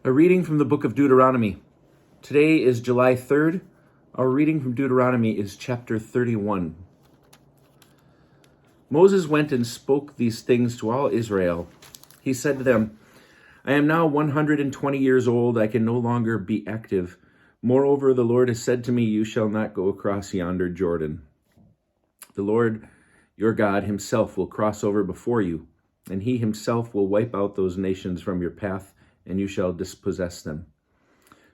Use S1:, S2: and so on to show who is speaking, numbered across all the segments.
S1: A reading from the book of Deuteronomy. Today is July 3rd. Our reading from Deuteronomy is chapter 31. Moses went and spoke these things to all Israel. He said to them, I am now 120 years old. I can no longer be active. Moreover, the Lord has said to me, you shall not go across yonder Jordan. The Lord, your God, himself will cross over before you, and he himself will wipe out those nations from your path, and you shall dispossess them.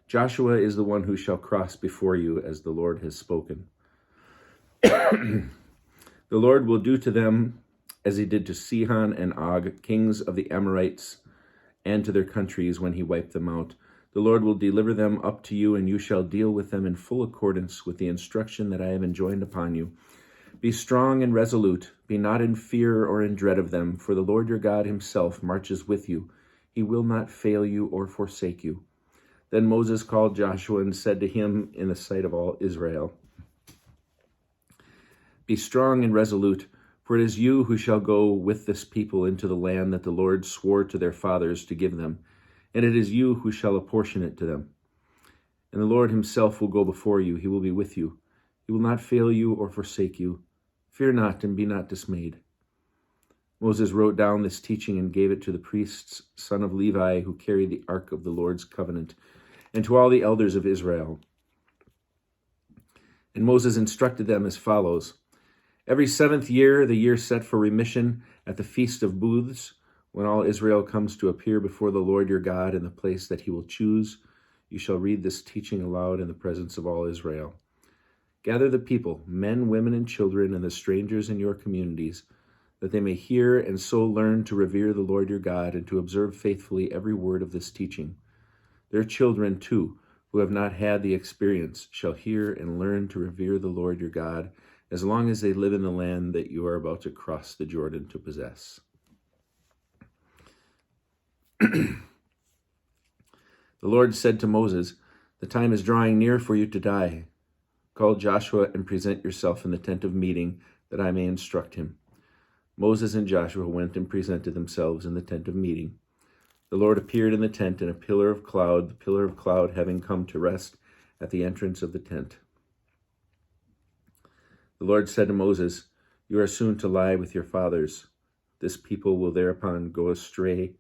S1: Joshua is the one who shall cross before you, as the Lord has spoken. The Lord will do to them as he did to Sihon and Og, kings of the Amorites, and to their countries when he wiped them out. The Lord will deliver them up to you, and you shall deal with them in full accordance with the instruction that I have enjoined upon you. Be strong and resolute. Be not in fear or in dread of them, for the Lord your God himself marches with you. He will not fail you or forsake you. Then Moses called Joshua and said to him in the sight of all Israel, Be strong and resolute, for it is you who shall go with this people into the land that the Lord swore to their fathers to give them, and it is you who shall apportion it to them. And the Lord himself will go before you. He will be with you. He will not fail you or forsake you. Fear not and be not dismayed. Moses wrote down this teaching and gave it to the priests, son of Levi, who carried the ark of the Lord's covenant, and to all the elders of Israel. And Moses instructed them as follows. Every 7th year, the year set for remission, at the Feast of Booths, when all Israel comes to appear before the Lord your God in the place that he will choose, you shall read this teaching aloud in the presence of all Israel. Gather the people, men, women, and children, and the strangers in your communities, that they may hear and so learn to revere the Lord your God and to observe faithfully every word of this teaching. Their children, too, who have not had the experience, shall hear and learn to revere the Lord your God as long as they live in the land that you are about to cross the Jordan to possess. The Lord said to Moses, The time is drawing near for you to die. Call Joshua and present yourself in the tent of meeting, that I may instruct him. Moses and Joshua went and presented themselves in the tent of meeting. The Lord appeared in the tent in a pillar of cloud, the pillar of cloud having come to rest at the entrance of the tent. The Lord said to Moses, You are soon to lie with your fathers. This people will thereupon go astray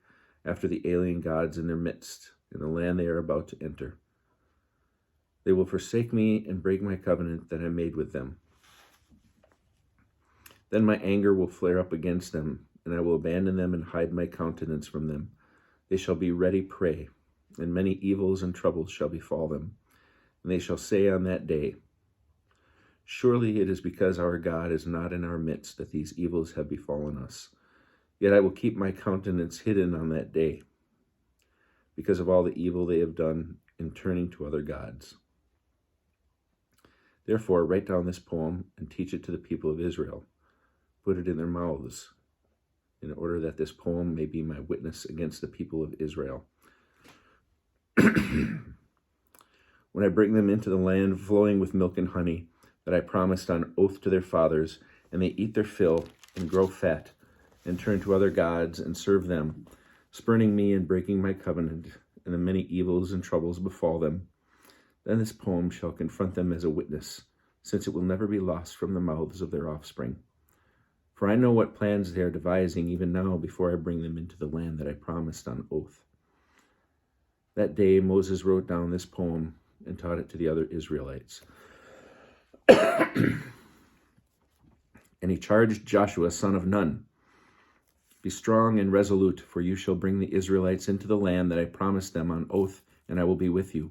S1: after the alien gods in their midst, in the land they are about to enter. They will forsake me and break my covenant that I made with them. Then my anger will flare up against them, and I will abandon them and hide my countenance from them. They shall be ready prey, and many evils and troubles shall befall them. And they shall say on that day, Surely it is because our God is not in our midst that these evils have befallen us. Yet I will keep my countenance hidden on that day, because of all the evil they have done in turning to other gods. Therefore, write down this poem and teach it to the people of Israel. Put it in their mouths, in order that this poem may be my witness against the people of Israel. When I bring them into the land flowing with milk and honey, that I promised on oath to their fathers, and they eat their fill and grow fat, and turn to other gods and serve them, spurning me and breaking my covenant, and the many evils and troubles befall them, then this poem shall confront them as a witness, since it will never be lost from the mouths of their offspring. For I know what plans they are devising even now before I bring them into the land that I promised on oath. That day Moses wrote down this poem and taught it to the other Israelites. And he charged Joshua, son of Nun, Be strong and resolute, for you shall bring the Israelites into the land that I promised them on oath, and I will be with you.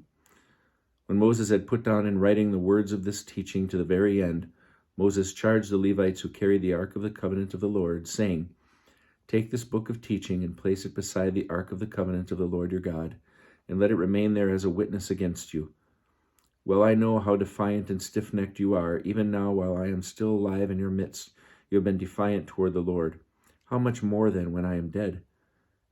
S1: When Moses had put down in writing the words of this teaching to the very end, Moses charged the Levites who carried the ark of the covenant of the Lord, saying, Take this book of teaching and place it beside the ark of the covenant of the Lord your God, and let it remain there as a witness against you. Well, I know how defiant and stiff-necked you are. Even now, while I am still alive in your midst, you have been defiant toward the Lord. How much more then when I am dead?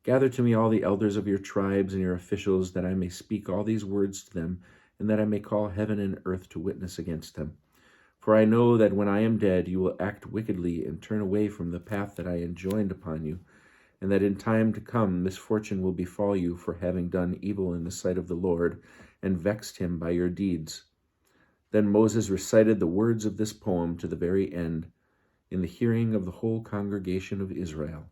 S1: Gather to me all the elders of your tribes and your officials, that I may speak all these words to them, and that I may call heaven and earth to witness against them. For I know that when I am dead, you will act wickedly and turn away from the path that I enjoined upon you, and that in time to come misfortune will befall you for having done evil in the sight of the Lord, and vexed him by your deeds. Then Moses recited the words of this poem to the very end, in the hearing of the whole congregation of Israel.